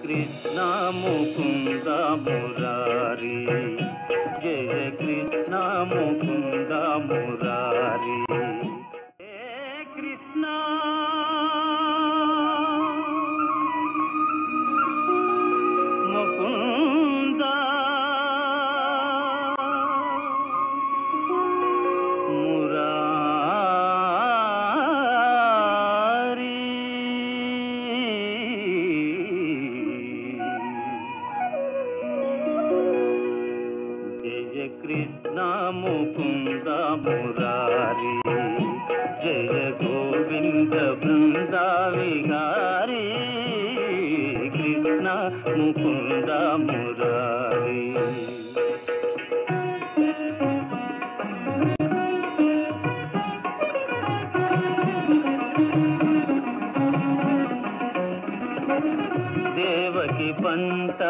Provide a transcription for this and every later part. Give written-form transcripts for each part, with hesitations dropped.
కృష్ణ ముకుంద మురారి, జయ కృష్ణ ముకుంద మురారి. హే కృష్ణ ముకుంద మురారి, జయ కృష్ణ ముకుంద మురారి, జయ గోవింద బృంద విహారీ, కృష్ణ ముకుంద మురారి. దేవకి పంట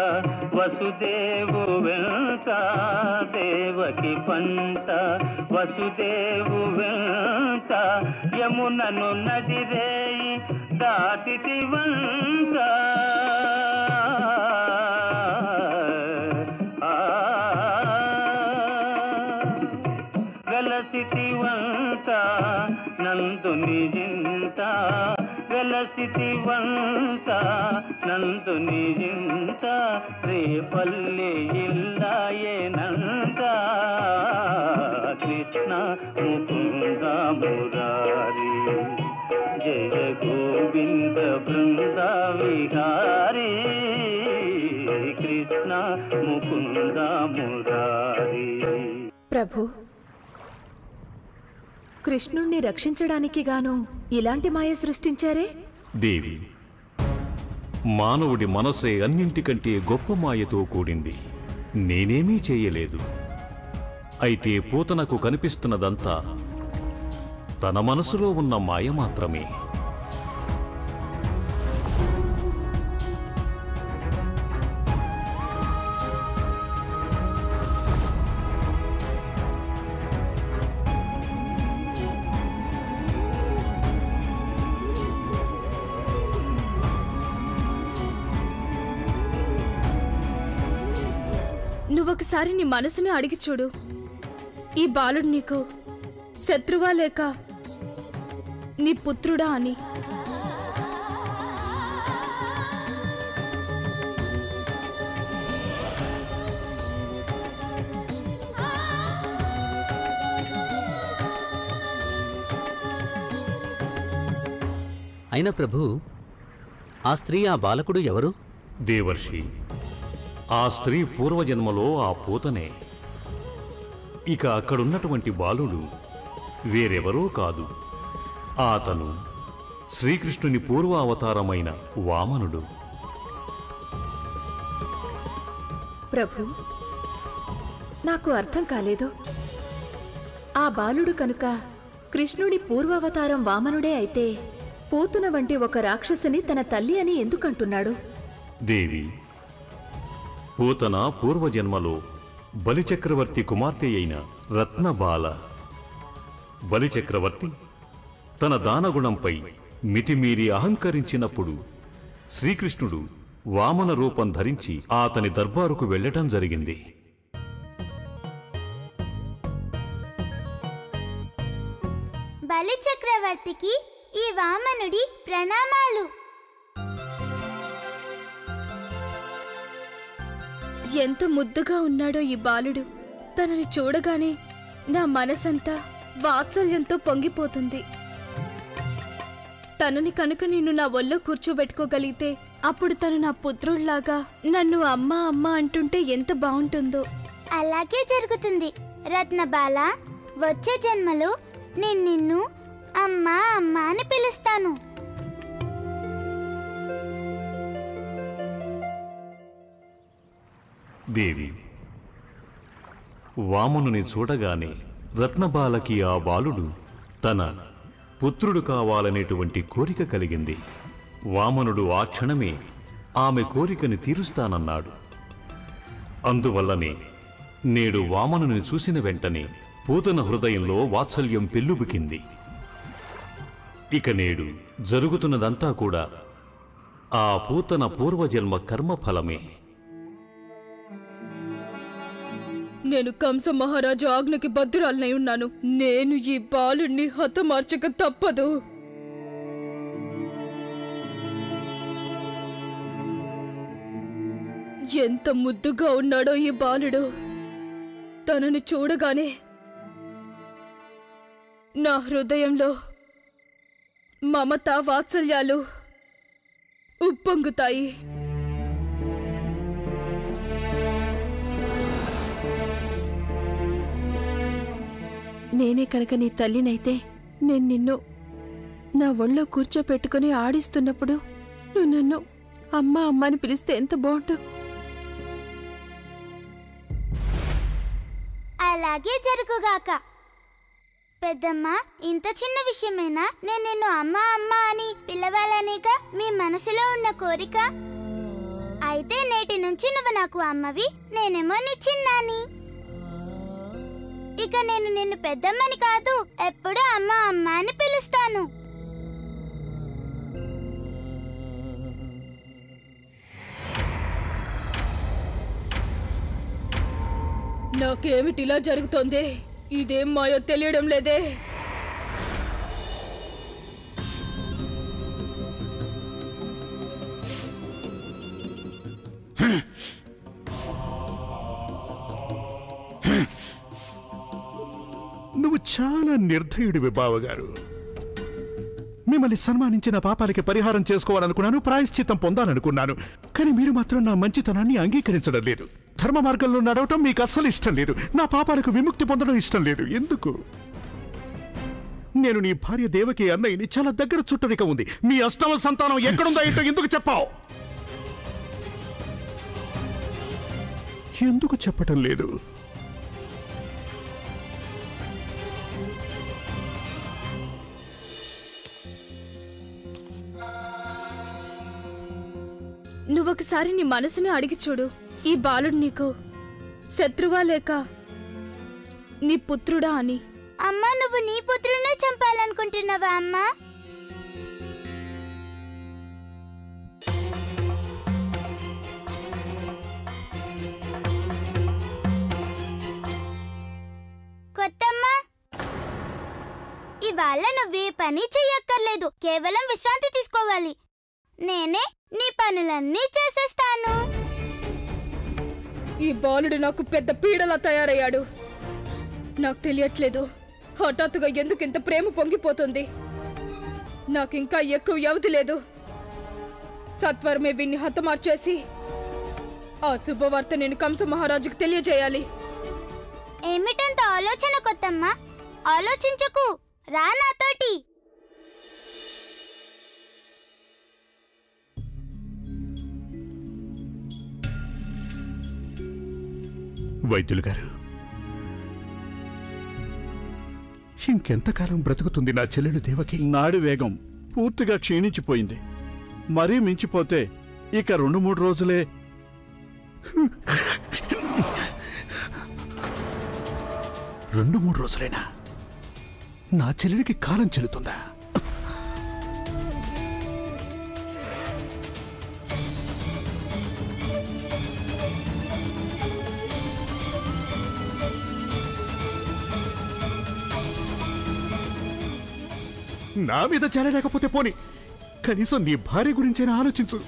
వసుదేవు వెంట, దేవకి పంట వసుదేవు వెంట, యమునను నదిరేయి దాటితి వంట. వెలసితి వంట నందుని జింత, వెలసితి వంట నందుని జింత, రేపల్లి ఇల్లాయేనంత, కృష్ణ ముకుంద మురారి, జయ గోవింద బృంద విహారీ, కృష్ణ ముకుంద మురారి. ప్రభు, కృష్ణుణ్ణి రక్షించడానికి గాను ఇలాంటి మాయ సృష్టించారే? దేవి, మానవుడి మనసే అన్నింటికంటే గొప్ప మాయతో కూడింది. నేనేమీ చేయలేదు. అయితే పూతనకు కనిపిస్తున్నదంతా తన మనసులో ఉన్న మాయ మాత్రమే. నువ్వొకసారి నీ మనసుని అడిగి చూడు, ఈ బాలుడు నీకు శత్రువా లేక నీ పుత్రుడా అని. అయినా ప్రభు, ఆ స్త్రీ ఆ బాలకుడు ఎవరు? దేవర్షి, ఆ స్త్రీ పూర్వజన్మలో ఆ పూతనే. ఇక అక్కడున్నటువంటి బాలుడు వేరెవరో కాదు, అతను శ్రీకృష్ణుని పూర్వావతారమైన వామనుడు. ప్రభు, నాకు అర్థం కాలేదు. ఆ బాలుడు కనుక కృష్ణుడి పూర్వావతారం వామనుడే అయితే పూతన వంటి ఒక రాక్షసిని తన తల్లి అని ఎందుకంటున్నాడు? దేవి, పూతన పూర్వజన్మలో బలిచక్రవర్తి కుమార్తె అయిన రత్నబాల. బలిచక్రవర్తి తన దానగుణంపై మితిమీరి అహంకరించినప్పుడు శ్రీకృష్ణుడు వామన రూపం ధరించి అతని దర్బారుకు వెళ్లటం జరిగింది. బలిచక్రవర్తికి ఈ వామనుడి ప్రణామాలు. ఎంత ముద్దుగా ఉన్నాడో ఈ బాలుడు. తనని చూడగానే నా మనసంతా వాత్సల్యంతో పొంగిపోతుంది. తనని కనుక నేను నా ఒళ్ళో కూర్చోబెట్టుకోగలిగితే అప్పుడు తను నా పుత్రుళ్లాగా నన్ను అమ్మా అమ్మా అంటుంటే ఎంత బాగుంటుందో. అలాగే జరుగుతుంది రత్నబాల. వచ్చే జన్మలో నేను నిన్ను అమ్మా అమ్మా అని పిలుస్తాను. దేవి, వామనుని చూడగానే రత్నబాలకి ఆ బాలుడు తన పుత్రుడు కావాలనేటువంటి కోరిక కలిగింది. వామనుడు ఆ క్షణమే ఆమె కోరికని తీరుస్తానన్నాడు. అందువల్లనే నేడు వామనుని చూసిన వెంటనే పూతన హృదయంలో వాత్సల్యం పెల్లుబుకింది. ఇక నేడు జరుగుతున్నదంతా కూడా ఆ పూతన పూర్వజన్మ కర్మఫలమే. నేను కంస మహారాజు ఆజ్ఞకి బద్దురాలనై ఉన్నాను. నేను ఈ బాలుణ్ణి హతమార్చక తప్పదు. ఎంత ముద్దుగా ఉన్నాడో ఈ బాలుడు. తనని చూడగానే నా హృదయంలో మమత వాత్సల్యాలు ఉప్పొంగుతాయి. నేనే కనుక నీ తల్లినైతే నేను నిన్ను నా ఒళ్ళో కూర్చోపెట్టుకుని ఆడిస్తున్నప్పుడు నువ్వు నన్ను అమ్మ అమ్మ అని పిలిస్తే ఎంత బాగుంటు. అలాగే జరుగుగాక. పెద్దమ్మ, ఇంత చిన్న విషయమేనా నేను నిన్ను అమ్మ అమ్మ అని పిలవాలనేగా మీ మనసులో ఉన్న కోరిక? అయితే నేటి నుంచి నువ్వు నాకు అమ్మవి, నేనేమో నీ చిన్నాని. ఇక నేను నిన్ను పెద్దమ్మని కాదు, ఎప్పుడూ అమ్మ అమ్మ అని పిలుస్తాను. నాకేమిటిలా జరుగుతోంది? ఇదేం మాయో తెలియడం లేదే. నువ్వు చాలా నిర్దయుడివి బావగారు. మిమ్మల్ని సన్మానించిన పాపాలకి పరిహారం చేసుకోవాలనుకున్నాను, ప్రాయశ్చిత్తం పొందాలనుకున్నాను. కానీ మీరు మాత్రం నా మంచితనాన్ని అంగీకరించడం లేదు. ధర్మ మార్గంలో నడవటం మీకు అస్సలు ఇష్టం లేదు. నా పాపాలకు విముక్తి పొందడం ఇష్టం లేదు. ఎందుకు? నేను నీ భార్య దేవకి అన్నయ్యని చాలా దగ్గర చుట్టరిక ఉంది. మీ అష్టమ సంతానం ఎక్కడుందో ఏంటో ఎందుకు చెప్పావు? ఎందుకు చెప్పటం లేదు? నువ్వొకసారి నీ మనసుని అడిగి చూడు. ఈ బాలుడు నీకు శత్రువా లేక నీ పుత్రుడా అని. అమ్మా, నువ్వు నీ పుత్రుడినే చంపాలనుకుంటున్నావా అమ్మా? కొత్తమ్మ, ఇవాళ నువ్వే పని చెయ్యక్కర్లేదు, కేవలం విశ్రాంతి తీసుకోవాలి. నేనే నీ పనులన్నీ చేసేస్తాను. ఈ బాలుడు నాకు పెద్ద పీడలా తయారయ్యాడు. నాకు తెలియట్లేదు హఠాత్తుగా ఎందుకు ఇంత ప్రేమ పొంగిపోతుంది. నాకింకా ఎక్కువ వ్యవధి లేదు. సత్వరమే వీన్ని హతమార్చేసి ఆ శుభవార్త నేను కంస మహారాజుకు తెలియజేయాలి. ఏమిటంత ఆలోచన కొత్తమ్మ? ఆలోచించకు, రా నాతోటి. వైద్యులు గారు, ఇంకెంతకాలం బ్రతుకుతుంది నా చెల్లెలు దేవకి? నాడి వేగం పూర్తిగా క్షీణించిపోయింది. మరీ మించిపోతే ఇక 2-3 రోజులే. 2-3 రోజులైనా నా చెల్లెలికి కాలం చెల్లుతుందా? నా మీద చేరలేకపోతే పోని, కనీసం నీ భార్య గురించైనా ఆలోచించు.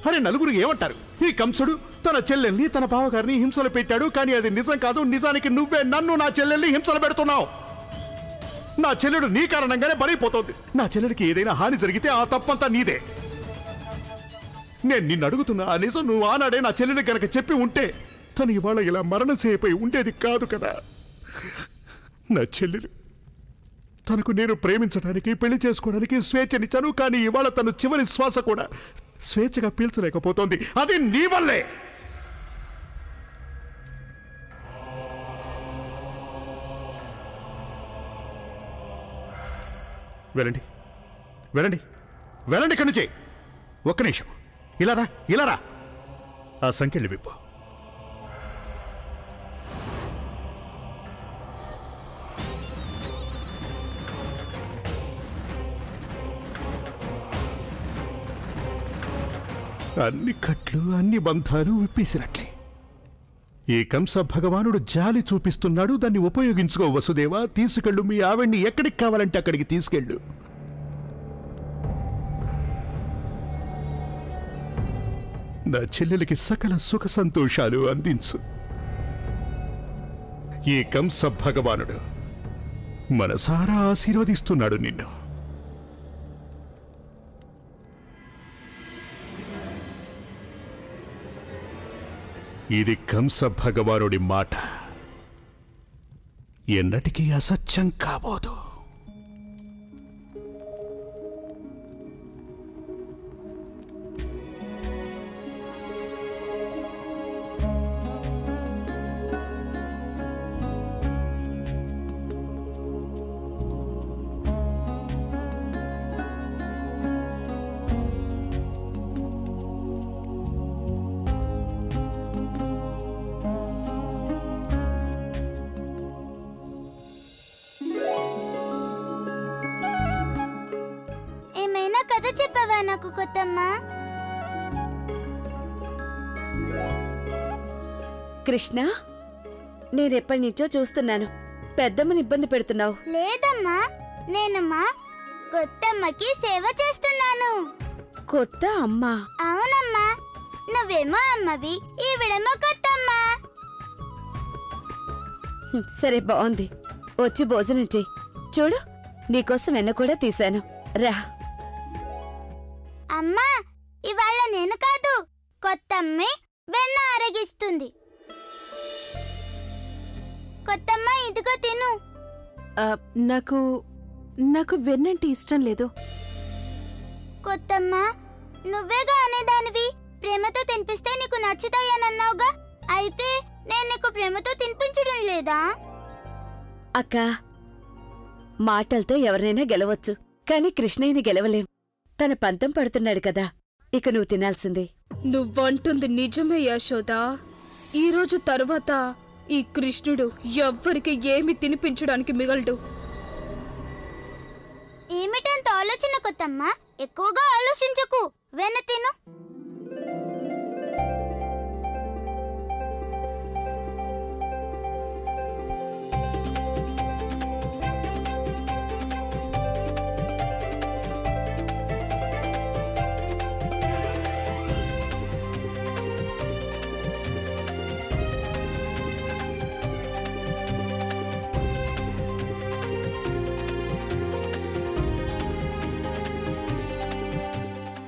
అరే, నలుగురు ఏమంటారు? ఈ కంసుడు తన చెల్లెల్ని, తన బావగారిని హింసలు పెట్టాడు, కానీ అది నిజం కాదు. నిజానికి నువ్వే నన్ను, నా చెల్లెల్ని హింసలు పెడుతున్నావు. నా చెల్లెడు నీ కారణంగానే బలైపోతోంది. నా చెల్లెడికి ఏదైనా హాని జరిగితే ఆ తప్పంతా నీదే. నేను నిన్ను అడుగుతున్నా, ఆ నిజం నువ్వు ఆనాడే నా చెల్లెలికి గనక చెప్పి ఉంటే తను ఇవాళ ఇలా మరణశయ్యపై ఉండేది కాదు కదా. నా చెల్లెలు తనకు నేను ప్రేమించడానికి, పెళ్లి చేసుకోవడానికి స్వేచ్ఛనిచ్చాను. కానీ ఇవాళ తను చివరి శ్వాస కూడా స్వేచ్ఛగా పీల్చలేకపోతోంది. అది నీ వల్లే. వెళ్ళండి, వెళ్ళండి, వెళ్ళండి ఇక్కడి నుంచి. ఒక్క నిమిషం, ఇలారా, ఇలారా. ఆ సంఖ్యలు విప్పు. అన్ని కట్లు అన్ని బంధాలు విప్పేసినట్లే. ఈ కంస భగవానుడు జాలి చూపిస్తున్నాడు. దాన్ని ఉపయోగించుకో వసుదేవా. తీసుకెళ్ళు, మీ ఆవిడ్ని ఎక్కడికి కావాలంటే అక్కడికి తీసుకెళ్ళు. నా చెల్లెలికి సకల సుఖ సంతోషాలు అందించు. ఈ కంస భగవానుడు మనసారా ఆశీర్వదిస్తున్నాడు నిన్ను. ఇది కంస భగవానుడి మాట, ఎన్నటికీ అసత్యం కాబోదు. కథ చెప్పవా నాకు కొత్తమ్మ? కృష్ణ, నేనెప్పటి నుంచో చూస్తున్నాను, పెద్దమ్మని ఇబ్బంది పెడుతున్నావు. లేదమ్మా, నేనమ్మా కొత్తమ్మకి సేవ చేస్తున్నాను. కొత్త అమ్మ? అవునమ్మా, నువ్వేమో అమ్మవి, ఈవిడేమో కొత్తమ్మ. సరే, బాగుంది. వచ్చి భోజనం చెయ్యి. చూడు, నీకోసం వెన్న కూడా తీశాను, రా. అమ్మా, ఇవాళ నేను కాదు, కొత్తమ్మే వెన్న అరగిస్తుంది. కొత్తమ్మ, ఇదిగో తిను. నాకు వెన్నంటే ఇష్టం లేదు. కొత్తమ్మ, నువ్వేగా అనేదానివి ప్రేమతో తినిపిస్తే నీకు నచ్చుతాయనన్నావుగా. అయితే నేను నీకు ప్రేమతో తినిపించడం లేదా? అక్క, మాటలతో ఎవరినైనా గెలవచ్చు, కానీ కృష్ణయ్యని గెలవలేం. తన పంతం పడుతున్నాడు కదా, ఇక నువ్వు తినాల్సిందే. నువ్వంటుంది నిజమే యశోదా. ఈరోజు తర్వాత ఈ కృష్ణుడు ఎవ్వరికి ఏమి తినిపించడానికి మిగలడు. ఏమిటంత ఆలోచన కొత్తమ్మ? ఎక్కువగా ఆలోచించకు, వెన్న తిను.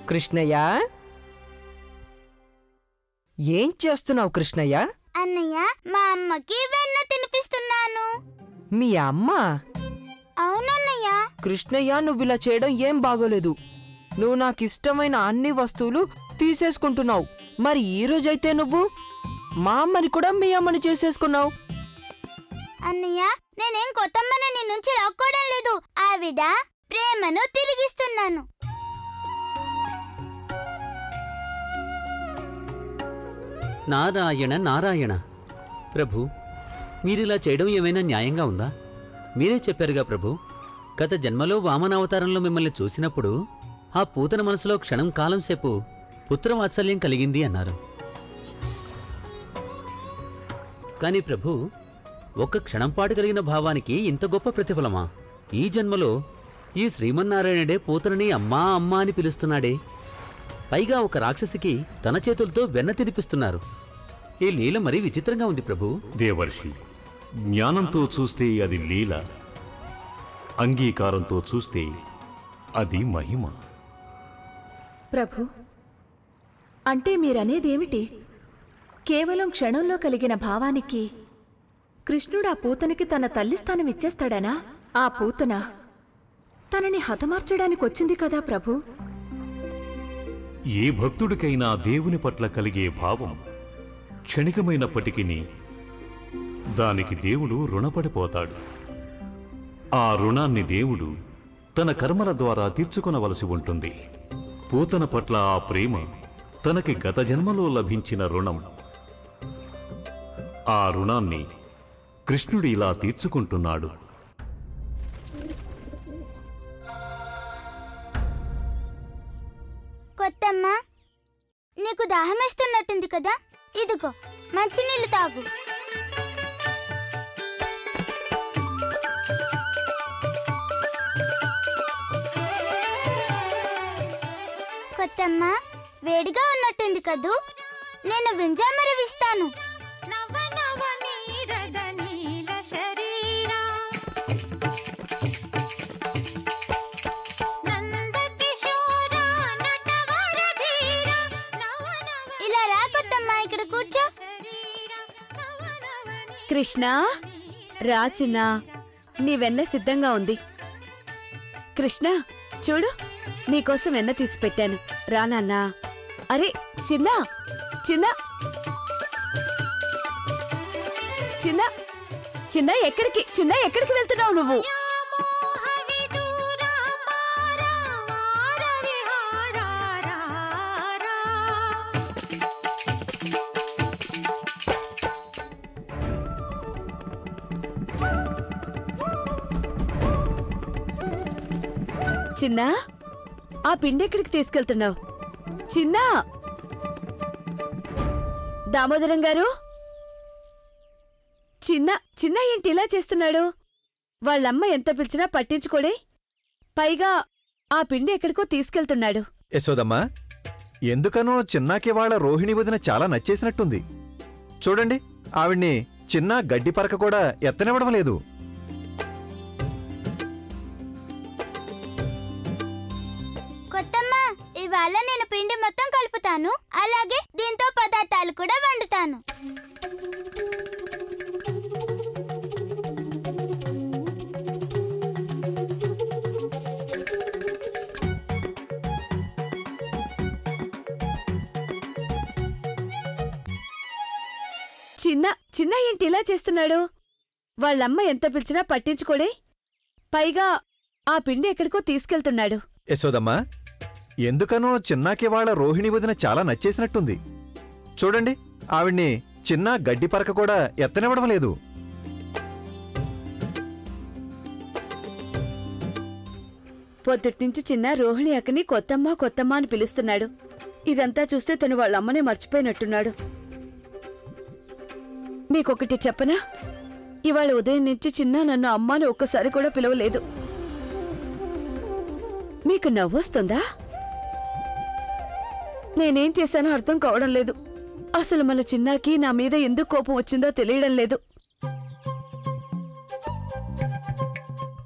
కృష్ణయ్య, ఏం చేస్తున్నావు కృష్ణయ్య? అన్నయ్య, మా అమ్మకి వెన్న తినిపిస్తున్నాను. మీ అమ్మ? అవునన్నయ్య. కృష్ణయ్య, నువ్విలా చేయడం ఏం బాగోలేదు. నువ్వు నాకిష్టమైన అన్ని వస్తువులు తీసేసుకుంటున్నావు. మరి ఈ రోజైతే నువ్వు మా అమ్మని కూడా మీ అమ్మని చేసేసుకున్నావు. అన్నయ్య, నేనేం కొత్తమ్మని నీ నుంచి లాక్కోవడం లేదు. ఆవిడ ప్రేమను తిరిగిస్తున్నాను. నారాయణ నారాయణ. ప్రభు, మీరిలా చేయడం ఏమైనా న్యాయంగా ఉందా? మీరే చెప్పారుగా ప్రభు, గత జన్మలో వామనావతారంలో మిమ్మల్ని చూసినప్పుడు ఆ పూతన మనసులో క్షణం కాలం సేపు పుత్రవాత్సల్యం కలిగింది అన్నారు. కానీ ప్రభు, ఒక్క క్షణంపాటు కలిగిన భావానికి ఇంత గొప్ప ప్రతిఫలమా? ఈ జన్మలో ఈ శ్రీమన్నారాయణుడే పూతనని అమ్మా అమ్మా అని పిలుస్తున్నాడే. పైగా ఒక రాక్షసికి తన చేతులతో వెన్న తినిపిస్తున్నారు. ఈ లీల మరీ విచిత్రంగా ఉంది ప్రభు. దేవర్షి, జ్ఞానంతో చూస్తే అది లీల, అంగీకారంతో చూస్తే అది మహిమ. ప్రభు, అంటే మీరనేదేమిటి? కేవలం క్షణంలో కలిగిన భావానికి కృష్ణుడు ఆ పూతనికి తన తల్లి స్థానం ఇచ్చేస్తాడనా? ఆ పూతన తనని హతమార్చడానికొచ్చింది కదా ప్రభు. ఏ భక్తుడికైనా దేవుని పట్ల కలిగే భావం క్షణికమైనప్పటికీ దానికి దేవుడు రుణపడిపోతాడు. ఆ రుణాన్ని దేవుడు తన కర్మల ద్వారా తీర్చుకొనవలసి ఉంటుంది. పూతన పట్ల ఆ ప్రేమ తనకి గత జన్మలో లభించిన రుణం. ఆ రుణాన్ని కృష్ణుడు ఇలా తీర్చుకుంటున్నాడు. కొత్తమ్మ, దాహమేస్తున్నట్టుంది కదా, ఇదిగో మంచినీళ్ళు తాగు. కొత్తమ్మ, వేడిగా ఉన్నట్టుంది కదూ, నేను వింజామరవిస్తాను. ఇలా రా కొత్తమ్మ, ఇక్కడ కూర్చో. కృష్ణ, రా చిన్నా, నీ వెన్న సిద్ధంగా ఉంది. కృష్ణ చూడు, నీకోసం వెన్న తీసి పెట్టాను, రా నాన్నా. అరే చిన్నా, చిన్నా, చిన్నా, చిన్నా ఎక్కడికి, చిన్నా ఎక్కడికి వెళ్తున్నావు నువ్వు? చిన్నా, ఆ పిండి ఎక్కడికి తీసుకెళ్తున్నావు? చిన్నా, దామోదరం గారు, చిన్న చిన్న ఏంటి ఇలా చేస్తున్నాడు? వాళ్ళమ్మ ఎంత పిలిచినా పట్టించుకోడే, పైగా ఆ పిండి ఎక్కడికో తీసుకెళ్తున్నాడు. యశోదమ్మా, ఎందుకనో చిన్నాకి వాళ్ళ రోహిణి వదిన చాలా నచ్చేసినట్టుంది. చూడండి, ఆవిడ్ని చిన్న గడ్డి పరక కూడా ఎత్తనివ్వడం లేదు. కొత్తమ్మ, ఇవాళ నేను పిండి మొత్తం కలుపుతాను, అలాగే దీంతో పదార్థాలు కూడా వండుతాను. చిన్న చిన్న ఏంటి ఇలా చేస్తున్నాడు? వాళ్ళమ్మ ఎంత పిలిచినా పట్టించుకోడే, పైగా ఆ పిండి ఎక్కడికో తీసుకెళ్తున్నాడు. యశోదమ్మా, ఎందుకనో చిన్నాకి వాళ్ళ రోహిణి వదిన చాలా నచ్చేసినట్టుంది. చూడండి, ఆవిడ్ని చిన్న గడ్డి పరక కూడా ఎత్తనివ్వడం లేదు. పొద్దుట్నుంచి చిన్న రోహిణి అక్కని కొత్తమ్మ కొత్తమ్మ అని పిలుస్తున్నాడు. ఇదంతా చూస్తే తను వాళ్ళమ్మనే మర్చిపోయినట్టున్నాడు. మీకొకటి చెప్పనా, ఇవాళ ఉదయం నుంచి చిన్న నన్ను అమ్మాని ఒక్కసారి కూడా పిలవలేదు. మీకు నవ్వొస్తుందా? నేనేం చేశానో అర్థం కావడం లేదు. అసలు మన చిన్నాకి నా మీద ఎందుకు కోపం వచ్చిందో తెలియడం లేదు.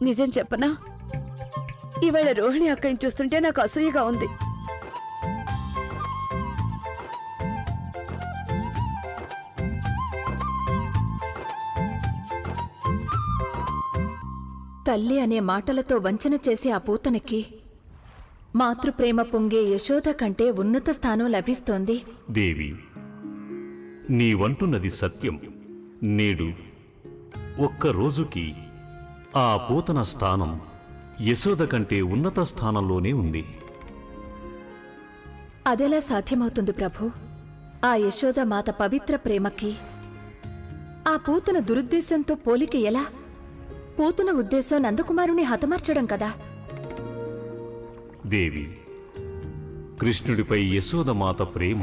నిజం చెప్పనా, ఇవాళ రోహిణి అక్కని చూస్తుంటే నాకు అసూయగా ఉంది. తల్లి అనే మాటలతో వంచన చేసే ఆ పూతనకి మాతృప్రేమ పొంగే యశోద కంటే ఉన్నత స్థానం లభిస్తోంది. దేవి, నీవంటున్నది సత్యం. నేడు ఒక్కరోజుకి ఆ పూతన స్థానం యశోద కంటే ఉన్నత స్థానంలోనే ఉంది. అదెలా సాధ్యమవుతుంది ప్రభు? ఆ యశోద మాత పవిత్ర ప్రేమకి ఆ పూతన దురుద్దేశంతో పోలిక ఎలా? పూతన ఉద్దేశం నందకుమారుని హతమార్చడం కదా. దేవి, కృష్ణుడిపై యశోదమాత ప్రేమ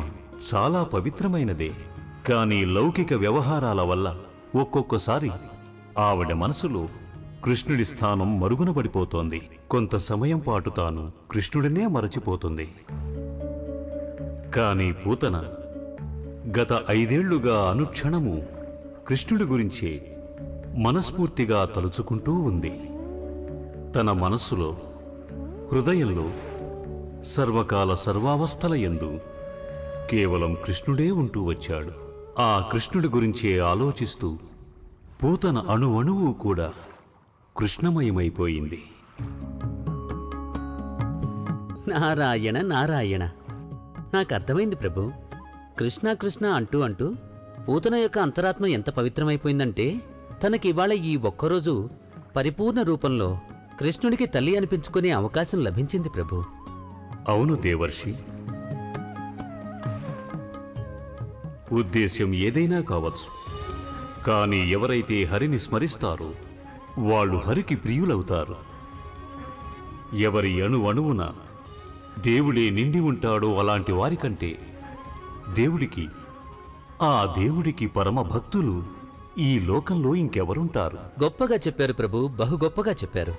చాలా పవిత్రమైనదే. కానీ లౌకిక వ్యవహారాల వల్ల ఒక్కొక్కసారి ఆవిడ మనసులో కృష్ణుడి స్థానం మరుగునబడిపోతోంది. కొంత సమయం పాటు తాను కృష్ణుడినే మరచిపోతుంది. కానీ పూతన గత 5 ఏళ్లుగా అనుక్షణము కృష్ణుడి గురించే మనస్ఫూర్తిగా తలుచుకుంటూ ఉంది. తన మనస్సులో, హృదయంలో సర్వకాల సర్వావస్థల యందు కేవలం కృష్ణుడే ఉంటూ వచ్చాడు. ఆ కృష్ణుడి గురించే ఆలోచిస్తూ పూతన అణువణువు కూడా కృష్ణమయమైపోయింది. నారాయణ నారాయణ, నాకర్థమైంది ప్రభు. కృష్ణ కృష్ణ అంటూ అంటూ పూతన యొక్క అంతరాత్మ ఎంత పవిత్రమైపోయిందంటే తనకివాళ ఈ ఒక్కరోజు పరిపూర్ణ రూపంలో కృష్ణుడికి తల్లి అనిపించుకునే అవకాశం లభించింది ప్రభు. అవును దేవర్షి, ఉద్దేశ్యం ఏదైనా కావచ్చు. కానీ ఎవరైతే హరిని స్మరిస్తారో వాళ్ళు హరికి ప్రియులవుతారు. ఎవరి అణువణువున దేవుడే నిండి ఉంటాడో అలాంటి వారికంటే దేవుడికి. ఆ దేవుడికి పరమ భక్తులు ఈ లోకంలో ఇంకెవరుంటారు? గొప్పగా చెప్పారు ప్రభు, బహు గొప్పగా చెప్పారు.